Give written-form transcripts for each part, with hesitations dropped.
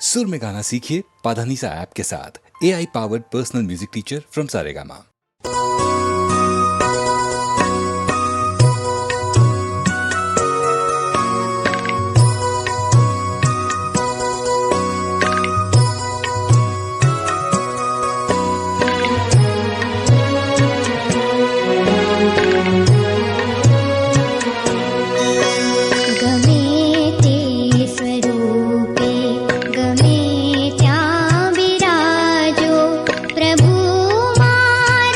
सुर में गाना सीखिए पाधानीसा ऐप के साथ। AI powered personal music teacher from Saregama. प्रभु मां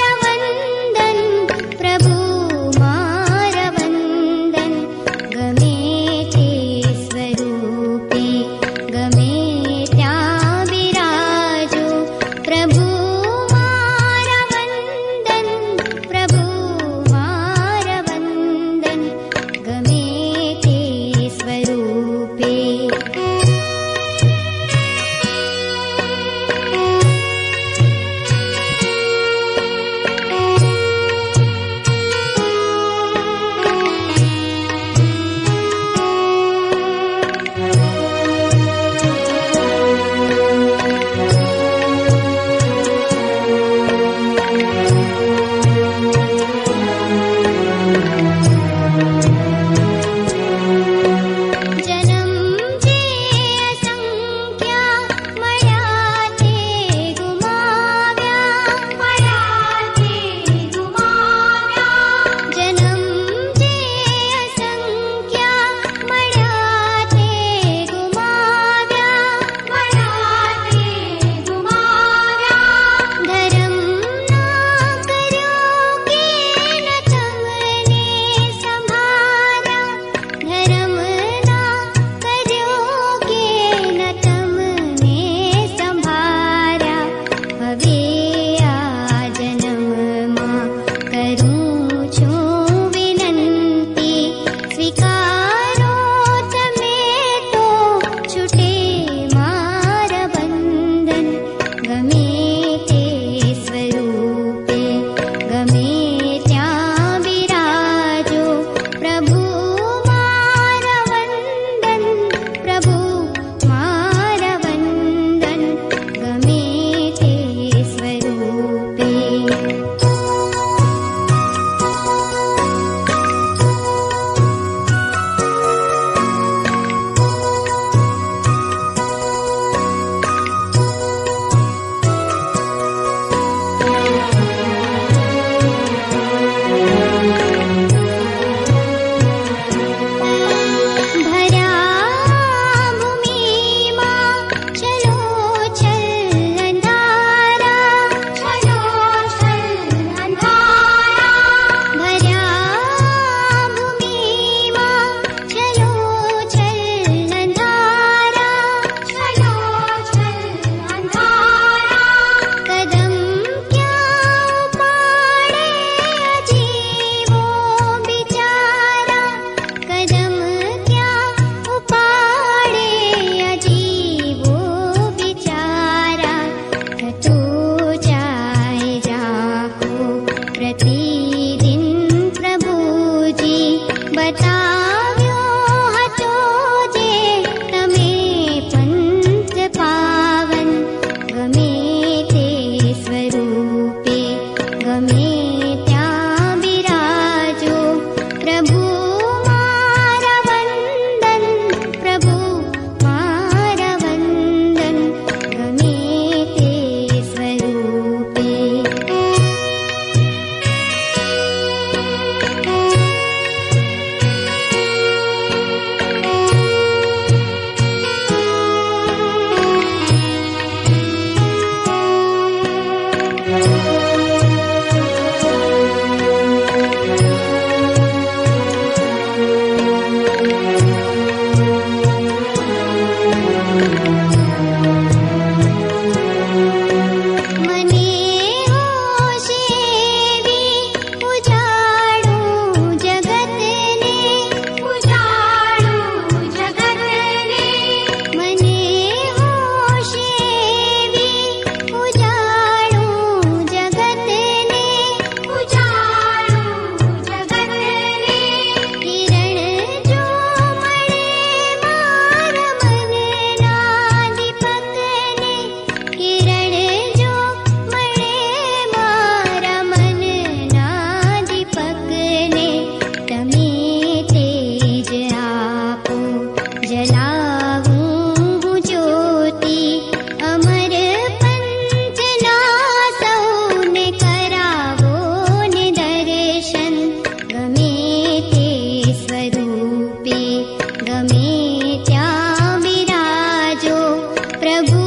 પ્રભુ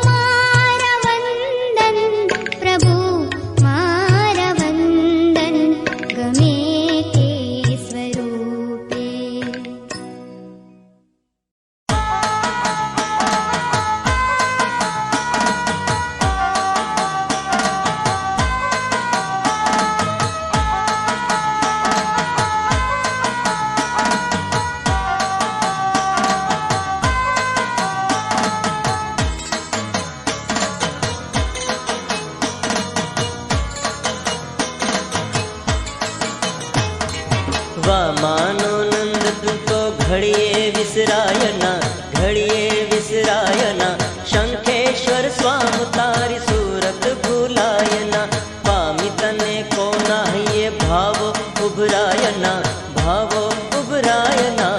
મારા વંદન, પ્રભુ મારા વંદન, ગમે તે સ્વરૂપે. વામાનો નંદ તું તો ઘડીએ વિસરાયના, ઘડીએ વિસરાયના, શંખેશ્વર સ્વામ તારી સુરત ભૂલાયના, પામી તને કોના હૈયે ભાવો ઉભરાયના, ભાવો ઉભરાયના.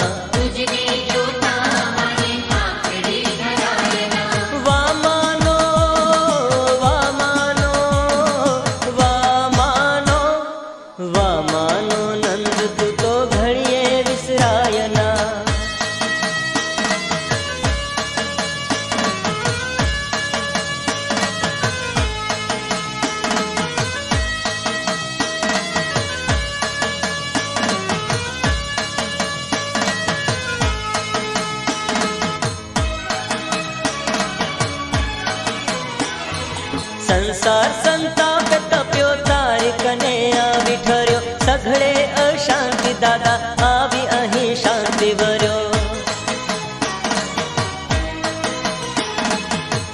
વામાનો વામાનો વામાનો વામાનો નંદ તું તો ઘડીએ વિસરાયના. સંસાર સંતાપ તપ્યો તારી કને આવી ઠર્યો, સઘળે અશાંતિ દાદા આવી અહીં શાંતિ વર્યો.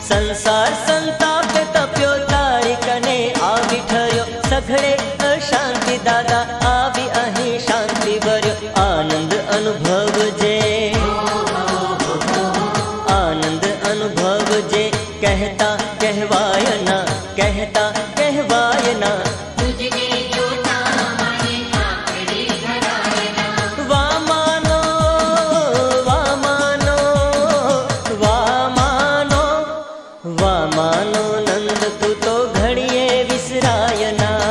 સંસાર સંતાપ તપ્યો તારી કને આવી ઠર્યો, સઘળે અશાંતિ દાદા આવી અહીં શાંતિ વર્યો. આનંદ અનુભવજે, આનંદ અનુભવજે, કહેતા કહેવાય ના, કહેતા કહેવાય ના. વામાનો વામાનો વામાનો વામાનો નંદ તું તો ઘડીએ વિસરાયના.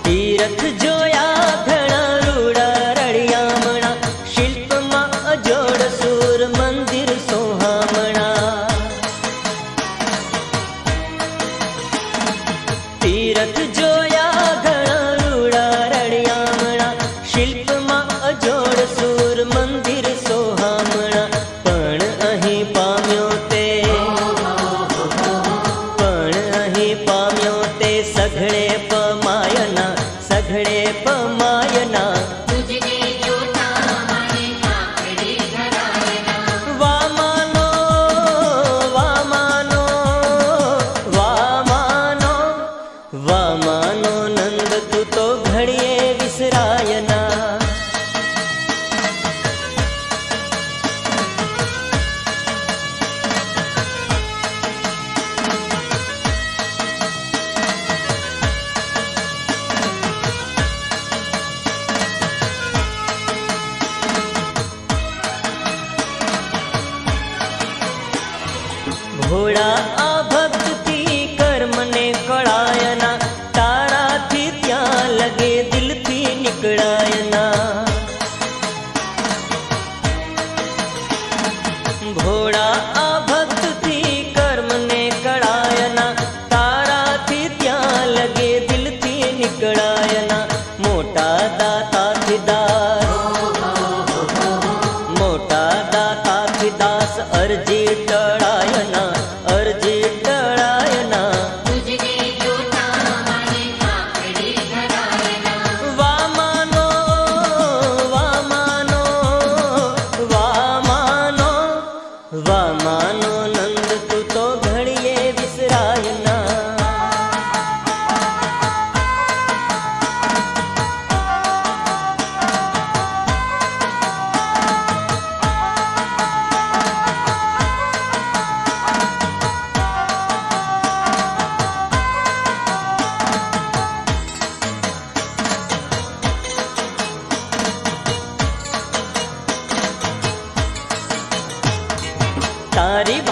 તીરથ જોયા ઘણા રૂડા રળિયામણા, શિલ્પમાં અજોડ સૂર મંદિર સોહામણા. તીરથ જોયા ઘણા રૂડા રળિયામણા, શિલ્પમાં અજોડ સૂર મંદિર સોહામણા. પણ અહીં પામ્યો તે, પણ અહીં પામ્યો તે સઘળે પમાયના, સઘળે પમાયના. વામાનો વામાનો વામાનો વામાનો નંદ તું તો ઘડીએ વિસરાયના. ભોળા આ ભક્તિ કર્મને કળાયના, તારાથી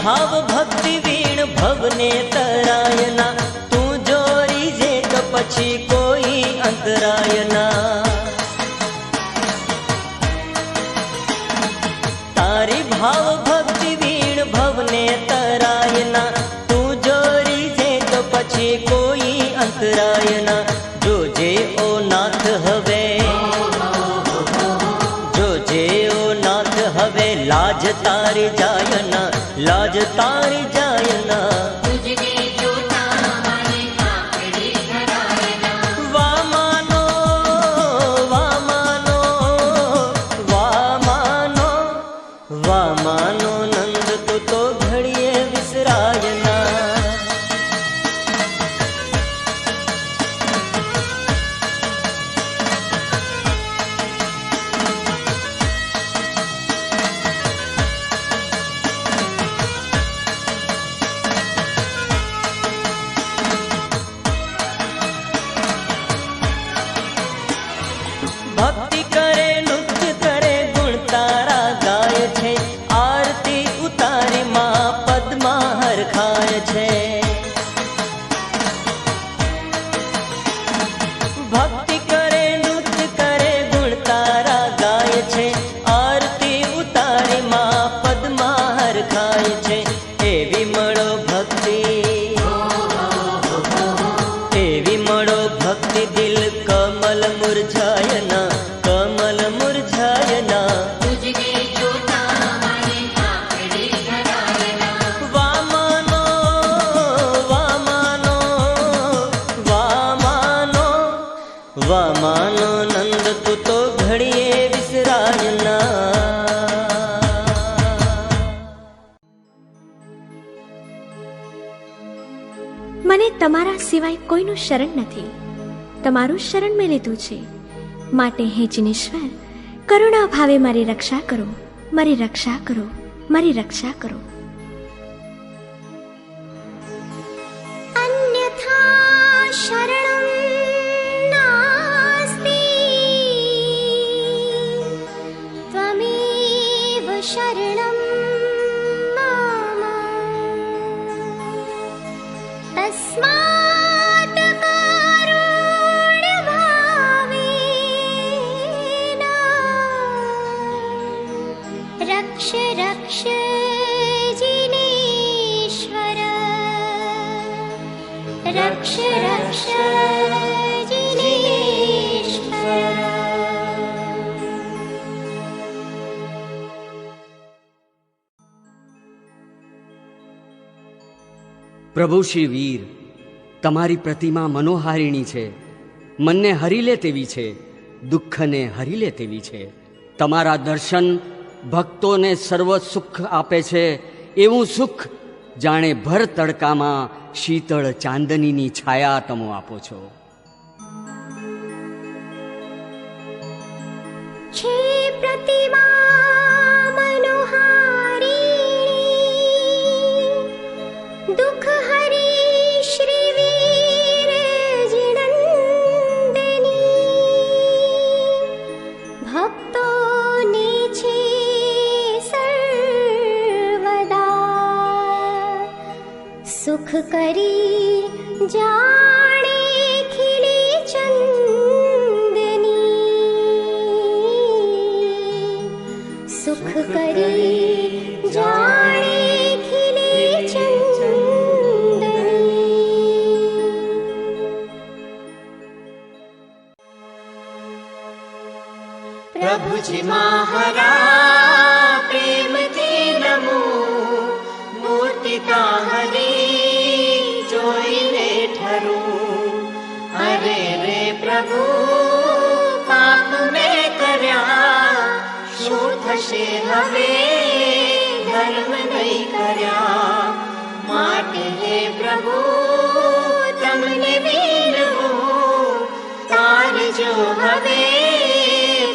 भाव भक्ति वीण भवने तरायना तू जोरी जे तो पछी कोई अंतरायना तारी भाव भक्ति वीण भवने तरायना तू जोरी जे तो पछी कोई अंतरायना जो जे ओ नाथ हवे जो जे ओ नाथ हवे लाज तारी जायना लाज तारी जायना वा मानो वा मानो वा मानो वा मानो नंद तू तो घड़िए विसरायना भक्ति करे नृत्य करे गुण तारा गाय छे आरती उतारी मां पद्मा हर खाय छे भक्ति करे नृत्य करे गुण तारा गाय छे आरती उतारी मां पद्मा हर खाय छे एवी मळो भक्ति एवी मळो भक्ति दिल कमल मुरझायना कमल मुरझायना वा मानो वा मानो वा मानो वा मानो नंद तू तो घड़िए विसरायना મને તમારા સિવાય કોઈનું શરણ નથી. તમારું શરણ મેં લીધું છે. માટે હે જીનેશ્વર, કરુણા ભાવે મારી રક્ષા કરો, મારી રક્ષા કરો, મારી રક્ષા કરો. अन्यथा शरणं नास्ति त्वमेव शरणं मम तस्मात् कारुण्यभावेन रक्ष रक्ष जिनेश्वर रक्ष रक्ष जिनेश्वर પ્રભુ શ્રી વીર, તમારી પ્રતિમા મનોહારિણી છે, મનને હરી લે તેવી છે, દુઃખને હરી લે તેવી છે. તમારા દર્શન ભક્તોને સર્વ સુખ આપે છે, એવું સુખ જાણે ભર તડકામાં શીતળ ચાંદનીની છાયા તમે આપો છો. छे प्रतिमा मनोहारी दुख हरी श्री वीर जिनंदनी भक्तो ने छे सर्वदा सुख करी जाने खिली चंदनी सुख करी जाने खिली चंदनी प्रभु जी महारा प्रेम थी नमो मूर्ति हरी जोईने ठरू अरे रे प्रभु पाप में कर्या शू थशे हवे धर्म नहीं कर्या माटे हे प्रभु तमने वीनवो तार जो हवे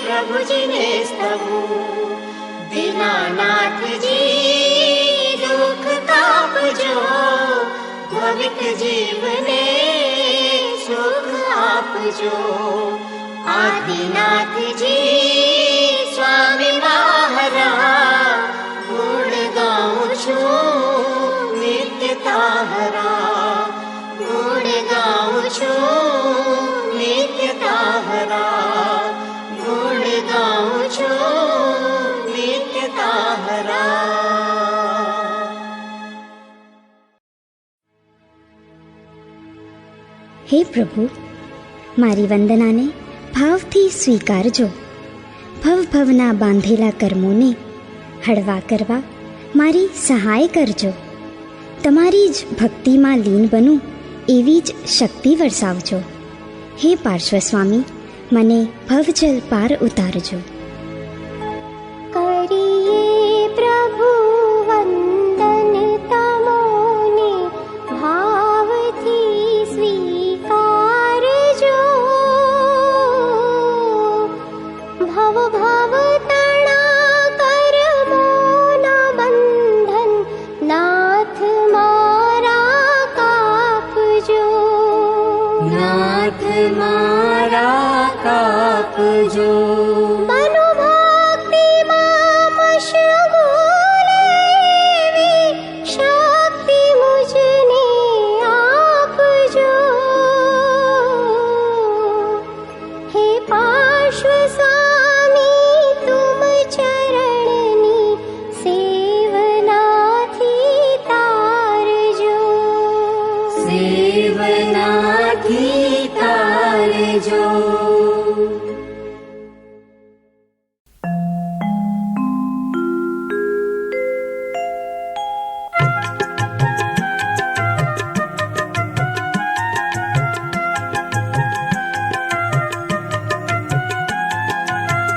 प्रभु जी ने स्तवो दीनानाथ जी दुख कापजो भविक जीवने सुख आपजो आदिनाथ जी स्वामी महारा गुण गाऊं छू હે પ્રભુ, મારી વંદનાને ભાવથી સ્વીકારજો. ભવના બાંધેલા કર્મોને હળવા કરવા મારી સહાય કરજો. તમારી જ ભક્તિમાં લીન બનું એવી જ શક્તિ વરસાવજો. હે પાર્શ્વસ્વામી, મને ભવજલ પાર ઉતારજો. કરીએ પ્રભુ વંદન તમોને, ભાવથી સ્વીકારજો. ભવ તણા કર્મોના બંધન, નાથ મારા કાપજો. નાથ મારા કાપજો. બનો ભક્તિમાં મશગુલ, એવી શક્તિ મુજને આપજો. હે પાર્શ્વ સ્વામી, તુમ ચરણની સેવનાથી તારજો. સેવનાથી તારજો.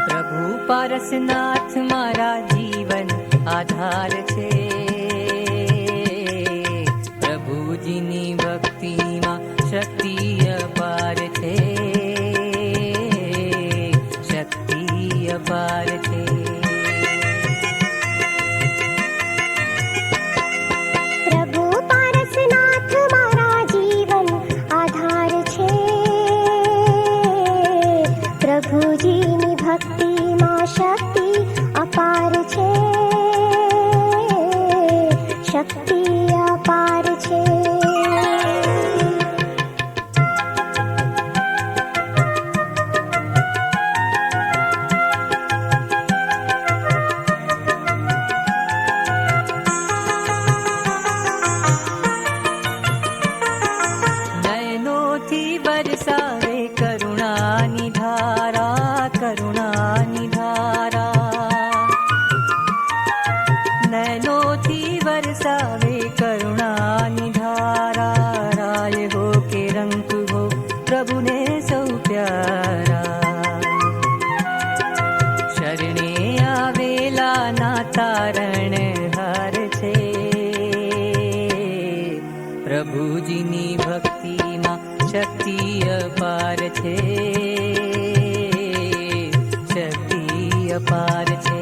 પ્રભુ પારસનાથ મારા જીવન આધાર છે. પ્રભુજીની ભક્તિમાં શક્તિ અપાર છે. શક્તિ અપાર છે. પ્રભુ પારસનાથ મારા જીવન આધાર છે. પ્રભુજીની ભક્તિમાં શક્તિ અપાર છે. શક્તિ અપાર છે. નયનોથી બરસાવે કરુણાની ધારા, કરુણાની ધારા. નયનોથી બરસાવે કરુણાની ધારા. રાય હો કે રંગ હો, પ્રભુને સૌ પ્યારા. શરણે આવેલા ના તારણ હાર છે. પ્રભુજીની ભક્તિમાં શક્તિ અપાર છે. શક્તિ અપાર છે.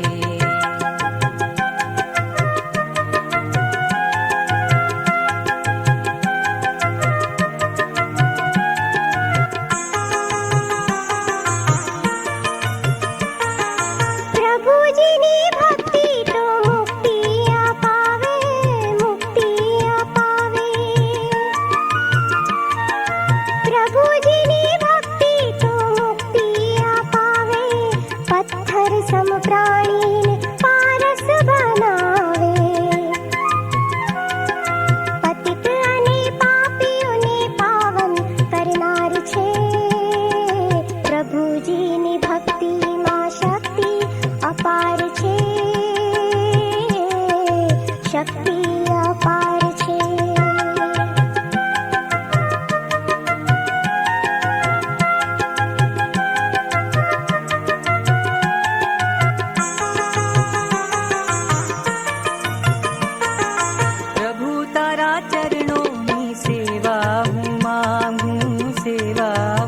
પ્રભુજીની ભક્તિ તો મુક્તિ અપાવે, મુક્તિ અપાવે. પ્રભુજીની ભક્તિ તો મુક્તિ અપાવે. પથ્થર સમ પ્રાણીને પારસ બનાવે. પતિત અને પાપીઓને પાવન કરનાર છે. પ્રભુજીની ભક્તિમાં શક્તિ અપાર છે. શક્તિ અપાર છે. પ્રભુ તારા ચરણોની સેવા હું માંગું, સેવા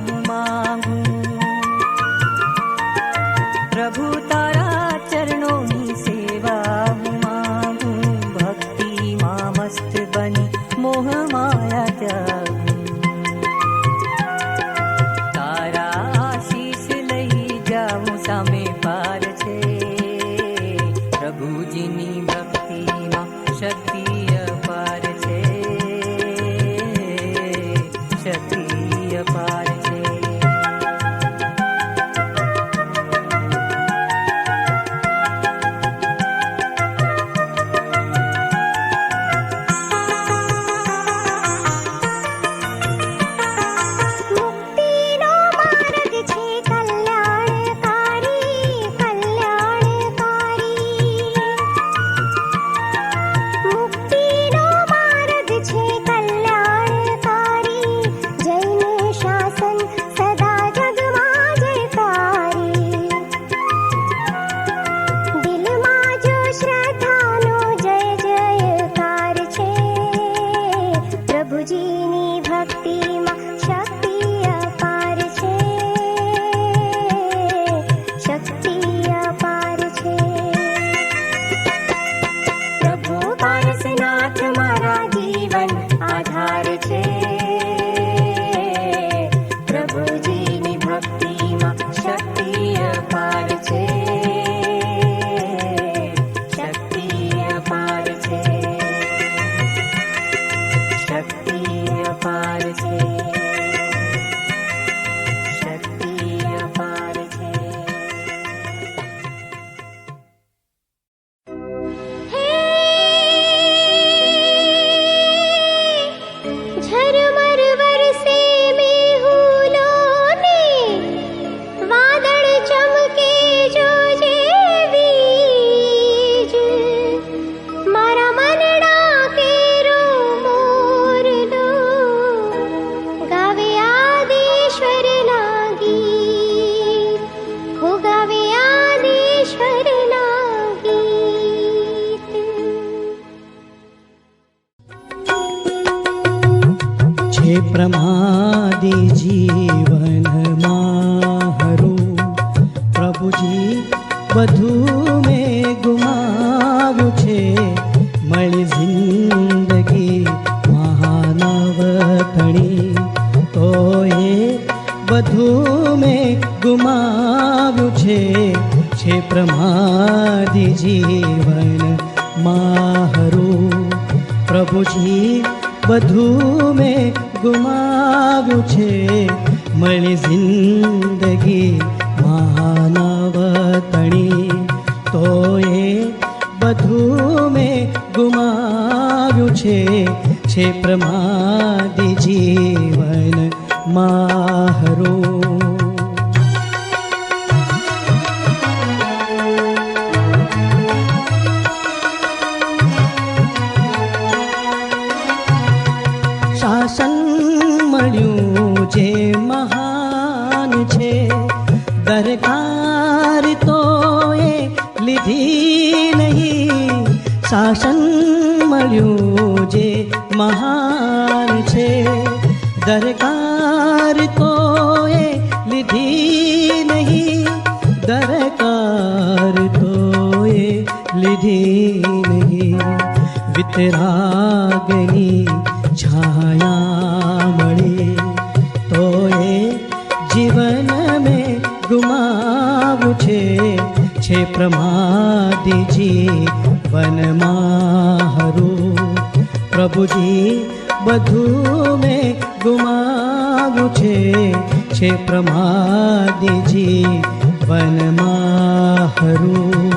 જીવનમાં હરું પ્રભુજી બધું મેં ગુમાવ્યું છે મળી જિંદગી મહાનવતણી તો એ બધું મેં ગુમાવ્યું છે પ્રમાદી જીવન માહરું પ્રભુજી બધું મેં ગુમાવ્યું છે મળી જિંદગી મહાનવતણી તો એ બધું મેં ગુમાવ્યું છે પ્રમાદી જીવન માહરું શાસન મળ્યું જે મહાન છે દરકાર તો એ લીધી નહીં શાસન મળ્યું જે મહાન છે દરકાર તો એ લીધી નહીં દરકાર તો એ લીધી નહીં વિતરાગની છાયા મળે તો એ જીવન મેં ગુમાવ્યું છે પ્રમાદી જીવનમાં હરું પ્રભુજી બધું મેં ગુમાવ્યું છે પ્રમાદી જીવનમાં હરું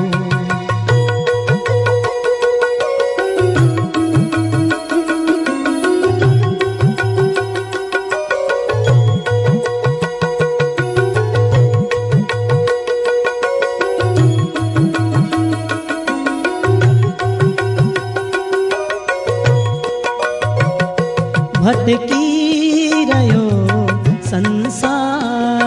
ભટકી રહ્યો સંસારમાં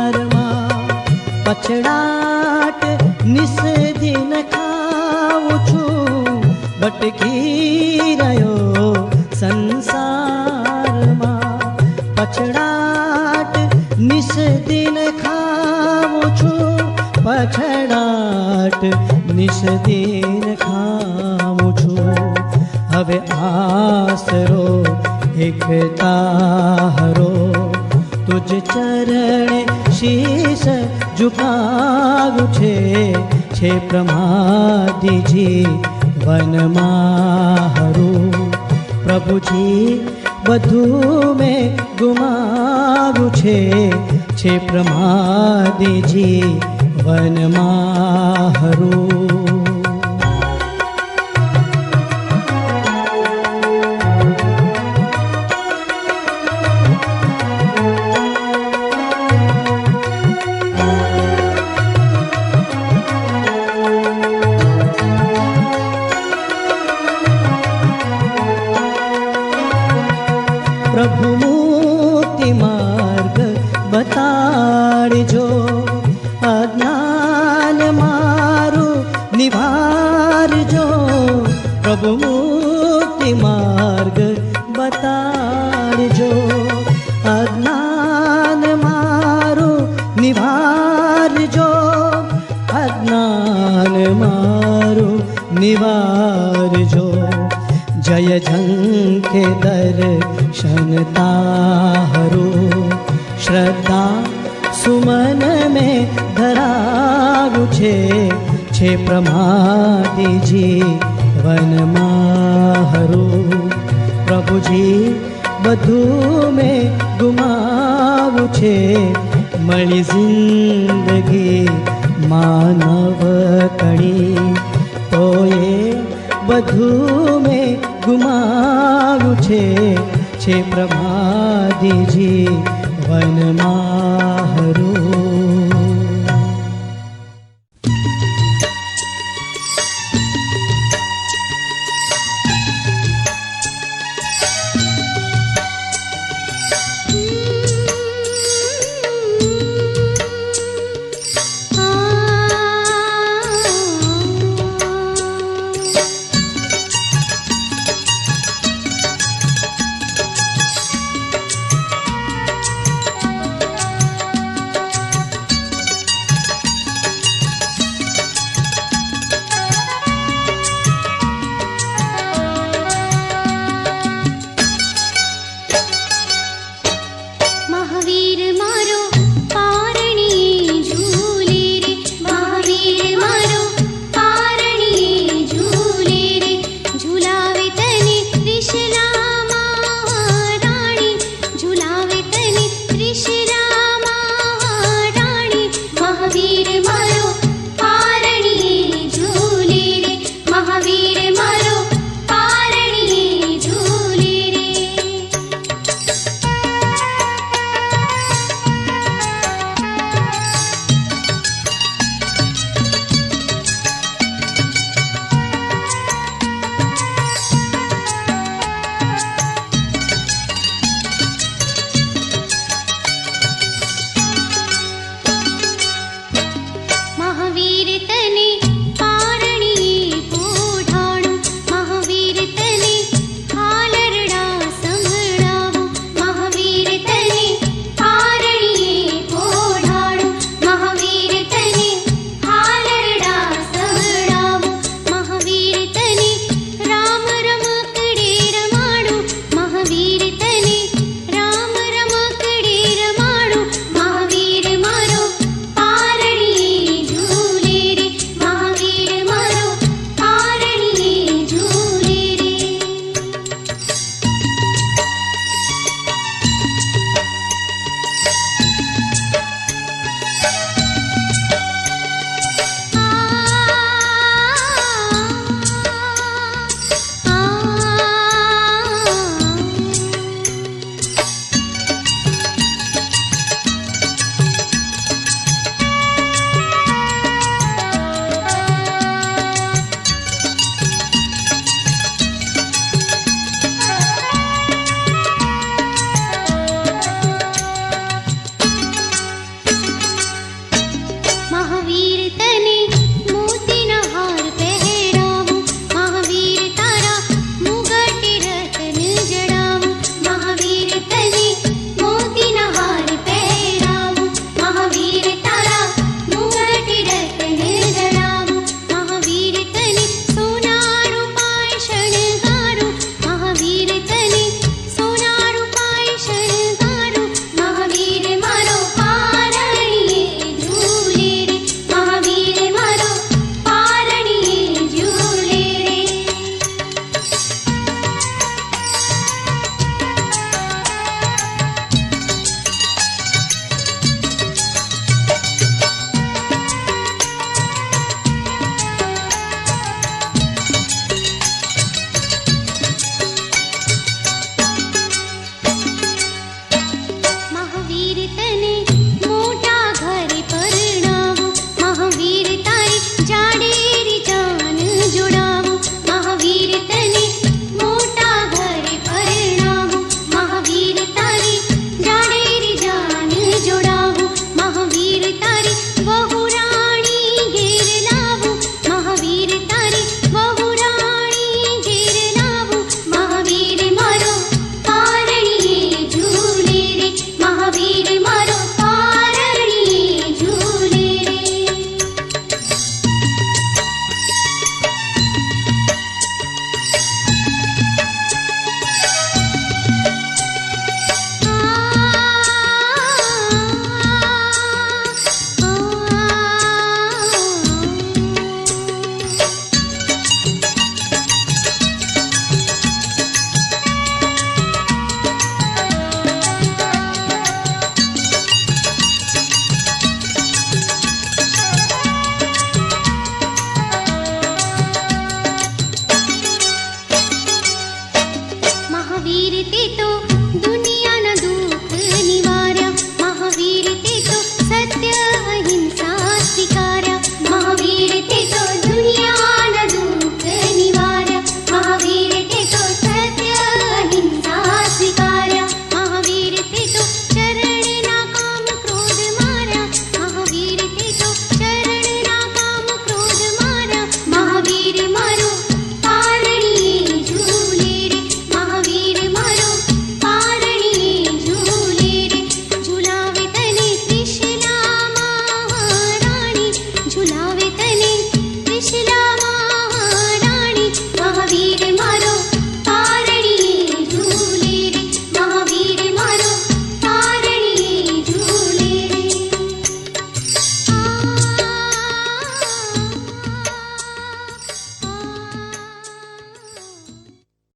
પછડાટ નિસ્દિન ખાઉં છું ભટકી રહ્યો સંસારમાં પછડાટ નિસ્દિન ખાઉં છું પછડાટ નિસ્દિન ખાઉં છું હવે આસરો એકતા હરો તુજ ચરણે શીશ ઝુકાવ્યું છે પ્રમાદી જીવનમાં હરું પ્રભુજી બધું મેં ગુમાવ્યું છે પ્રમાદી જીવનમાં હરું પ્રભુ મુક્તિ માર્ગ બતાડજો અજ્ઞાન મારું નિવારજો પ્રભુ મુક્તિ માર્ગ બતાડજો અજ્ઞાન મારું નિવારજો અજ્ઞાન મારું નિવારજો જય ઝંખે દર્શનતા હરો શ્રદ્ધા સુમન મેં ધરાવ્યું છે પ્રમાદી જીવનમાં હરું પ્રભુજી બધું મેં ગુમાવ્યું મળી જિંદગી માનવ કણી તો એ બધું મેં ગુમાવ્યું છે પ્રમાદી જીવનમાં